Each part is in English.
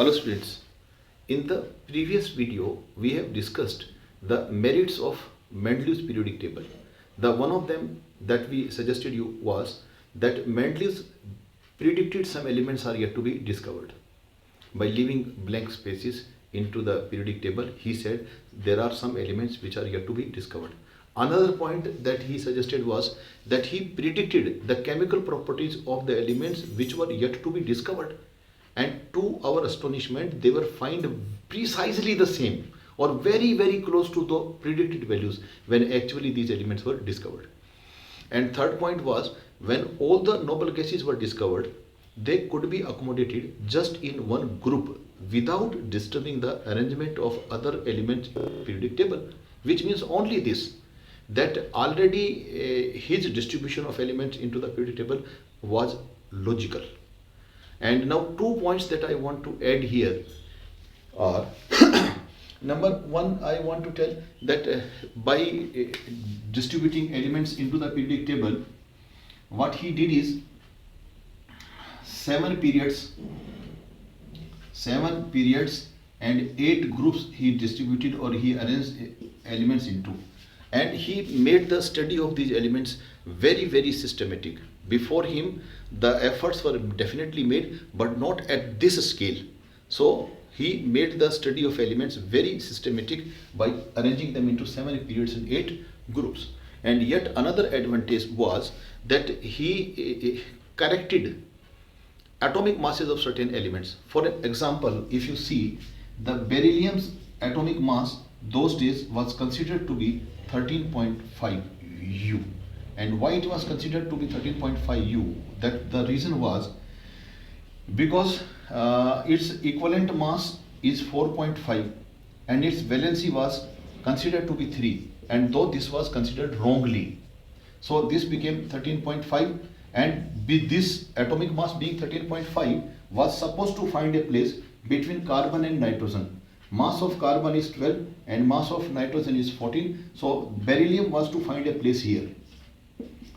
Hello students, in the previous video we have discussed the merits of Mendeleev's periodic table. The one of them that we suggested you was that Mendeleev's predicted some elements are yet to be discovered. By leaving blank spaces into the periodic table, he said there are some elements which are yet to be discovered. Another point that he suggested was that he predicted the chemical properties of the elements which were yet to be discovered, and to our astonishment they were found precisely the same or very close to the predicted values when actually these elements were discovered. And third point was, when all the noble gases were discovered, they could be accommodated just in one group without disturbing the arrangement of other elements in the periodic table, which means only this, that already his distribution of elements into the periodic table was logical. And now 2 points that I want to add here are number one, I want to tell that by distributing elements into the periodic table, what he did is 7 periods and 8 groups he distributed or he arranged elements into, and he made the study of these elements very systematic. Before him the efforts were definitely made, but not at this scale. So he made the study of elements very systematic by arranging them into 7 periods and 8 groups. And yet another advantage was that he corrected atomic masses of certain elements. For example, if you see the beryllium's atomic mass those days was considered to be 13.5 U. And why it was considered to be 13.5 U? That the reason was because its equivalent mass is 4.5 and its valency was considered to be 3, and though this was considered wrongly, so this became 13.5, and with this atomic mass being 13.5 was supposed to find a place between carbon and nitrogen. Mass of carbon is 12 and mass of nitrogen is 14, so beryllium was to find a place here,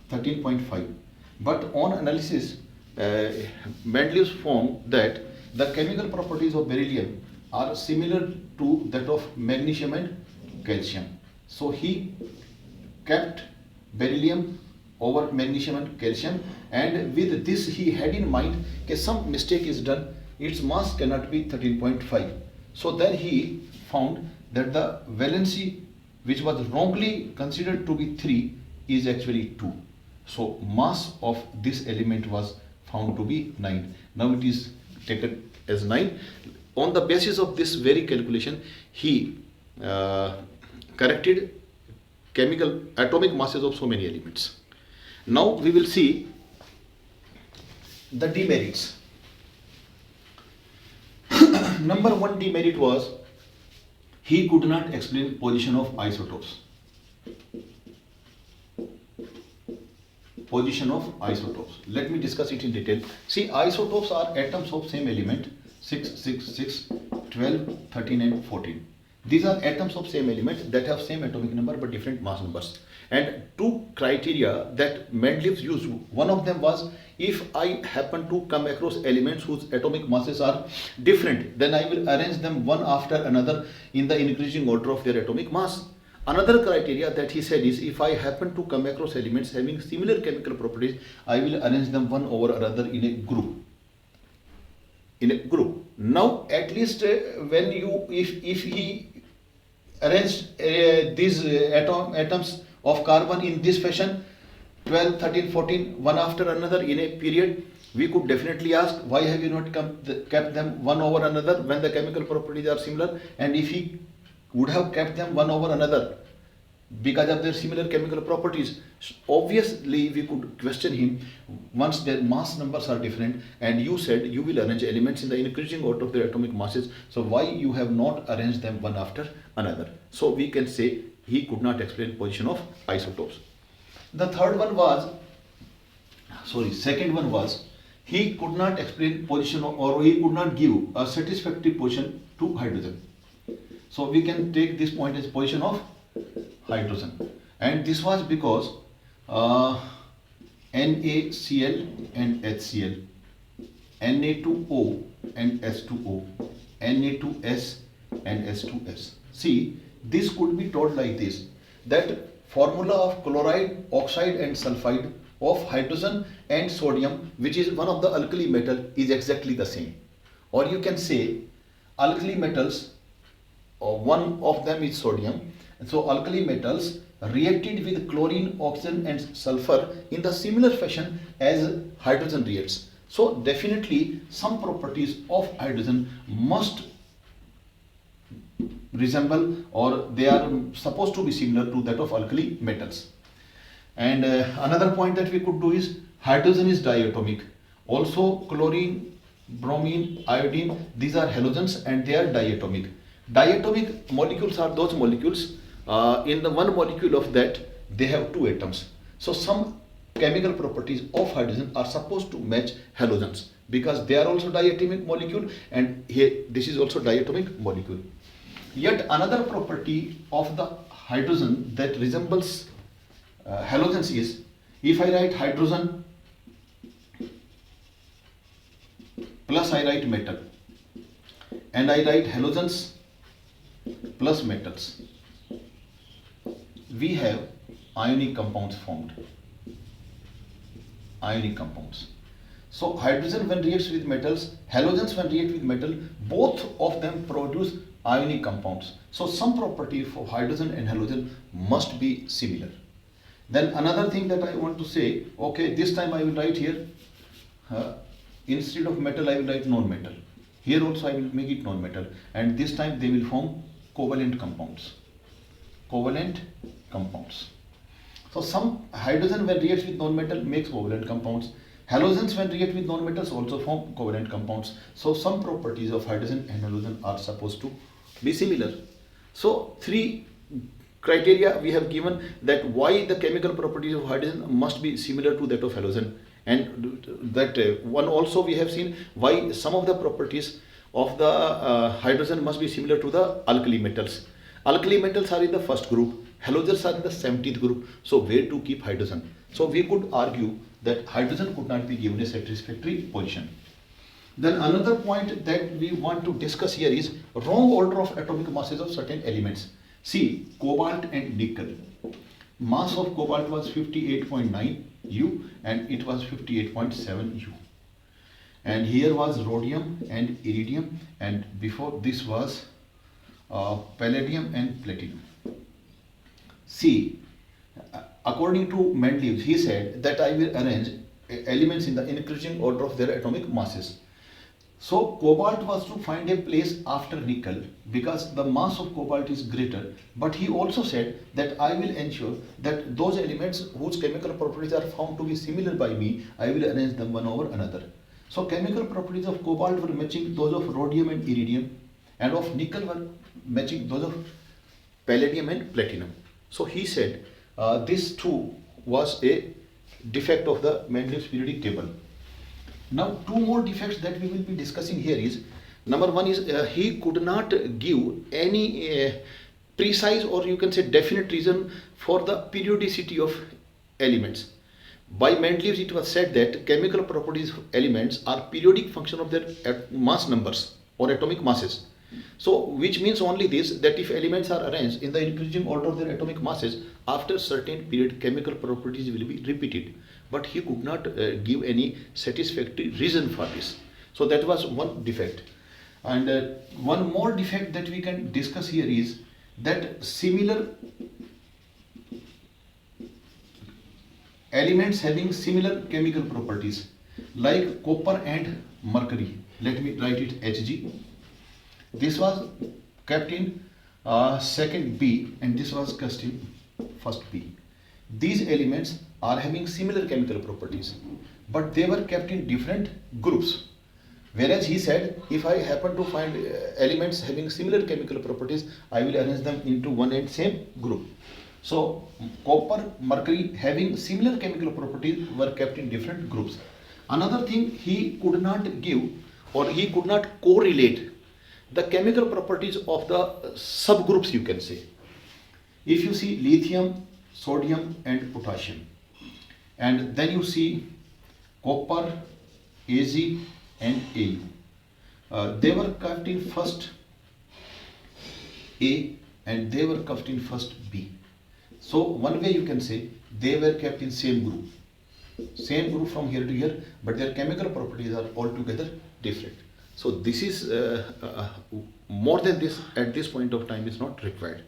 13.5. But on analysis, Mendeleev found that the chemical properties of beryllium are similar to that of magnesium and calcium. So he kept beryllium over magnesium and calcium, and with this he had in mind that some mistake is done, its mass cannot be 13.5. So then he found that the valency, which was wrongly considered to be 3, is actually 2. So mass of this element was found to be 9. Now it is taken as 9. On the basis of this very calculation, he corrected chemical atomic masses of so many elements. Now we will see the demerits. Number one demerit was he could not explain position of isotopes. Position of isotopes. Let me discuss it in detail. See, isotopes are atoms of same element, 6, 6, 6, 12, 13 and 14. These are atoms of same element that have same atomic number but different mass numbers. And 2 criteria that Mendeleev used, one of them was, if I happen to come across elements whose atomic masses are different, then I will arrange them one after another in the increasing order of their atomic mass. Another criteria that he said is, if I happen to come across elements having similar chemical properties, I will arrange them one over another in a group. Now at least when you, if he arranged these atoms of carbon in this fashion, 12, 13, 14, one after another in a period, we could definitely ask, why have you not kept them one over another when the chemical properties are similar? And if he would have kept them one over another because of their similar chemical properties, obviously we could question him once their mass numbers are different, and you said you will arrange elements in the increasing order of their atomic masses, so why you have not arranged them one after another? So we can say he could not explain position of isotopes. The second one was he could not explain position or he could not give a satisfactory position to hydrogen. So we can take this point as position of hydrogen, and this was because NaCl and HCl Na2O and S2O, Na2S and S2S. See, this could be told like this, that formula of chloride, oxide and sulfide of hydrogen and sodium, which is one of the alkali metal, is exactly the same. Or you can say alkali metals, one of them is sodium, and so alkali metals reacted with chlorine, oxygen and sulfur in the similar fashion as hydrogen reacts. So definitely some properties of hydrogen must resemble, or they are supposed to be similar to that of alkali metals. And another point that we could do is hydrogen is diatomic. Also chlorine, bromine, iodine, these are halogens and they are diatomic. Diatomic molecules are those molecules in the one molecule of that they have two atoms. So some chemical properties of hydrogen are supposed to match halogens because they are also diatomic molecule, and here this is also diatomic molecule. Yet another property of the hydrogen that resembles halogens is, if I write hydrogen plus I write metal and I write halogens plus metals, we have ionic compounds formed. Ionic compounds. So hydrogen when reacts with metals, halogens when react with metal, both of them produce ionic compounds. So some property for hydrogen and halogen must be similar. Then another thing that I want to say, okay, this time I will write here, instead of metal I will write non-metal. Here also I will make it non-metal, and this time they will form covalent compounds. Covalent compounds. So some hydrogen when reacts with non-metal makes covalent compounds. Halogens when react with non-metals also form covalent compounds. So some properties of hydrogen and halogen are supposed to be similar. So three criteria we have given that why the chemical properties of hydrogen must be similar to that of halogen, and that one also we have seen why some of the properties of the hydrogen must be similar to the alkali metals. Alkali metals are in the first group, halogens are in the 70th group. So where to keep hydrogen? So we could argue that hydrogen could not be given a satisfactory position. Then another point that we want to discuss here is wrong order of atomic masses of certain elements. See, cobalt and nickel. Mass of cobalt was 58.9 U and it was 58.7 U. And here was rhodium and iridium, and before this was palladium and platinum. See, according to Mendeleev, he said that I will arrange elements in the increasing order of their atomic masses. So cobalt was to find a place after nickel because the mass of cobalt is greater, but he also said that I will ensure that those elements whose chemical properties are found to be similar by me, I will arrange them one over another. So chemical properties of cobalt were matching those of rhodium and iridium, and of nickel were matching those of palladium and platinum. So he said this too was a defect of the Mendeleev's periodic table. Now two more defects that we will be discussing here is, number one is he could not give any precise, or you can say definite reason for the periodicity of elements. By Mendeleev it was said that chemical properties of elements are periodic function of their mass numbers or atomic masses. So which means only this, that if elements are arranged in the increasing order of their atomic masses, after certain period chemical properties will be repeated. But he could not give any satisfactory reason for this. So that was one defect. And one more defect that we can discuss here is that similar elements having similar chemical properties like copper and mercury, let me write it Hg. This was kept in second B and this was kept in first B. These elements are having similar chemical properties, but they were kept in different groups. Whereas he said, if I happen to find elements having similar chemical properties, I will arrange them into one and same group. So copper, mercury having similar chemical properties were kept in different groups. Another thing, he could not give, or he could not correlate the chemical properties of the subgroups, you can say. If you see lithium, sodium and potassium, and then you see copper, Ag, and AU. They were kept in first A and they were kept in first B. So one way you can say they were kept in same group from here to here, but their chemical properties are altogether different. So this is more than this at this point of time is not required.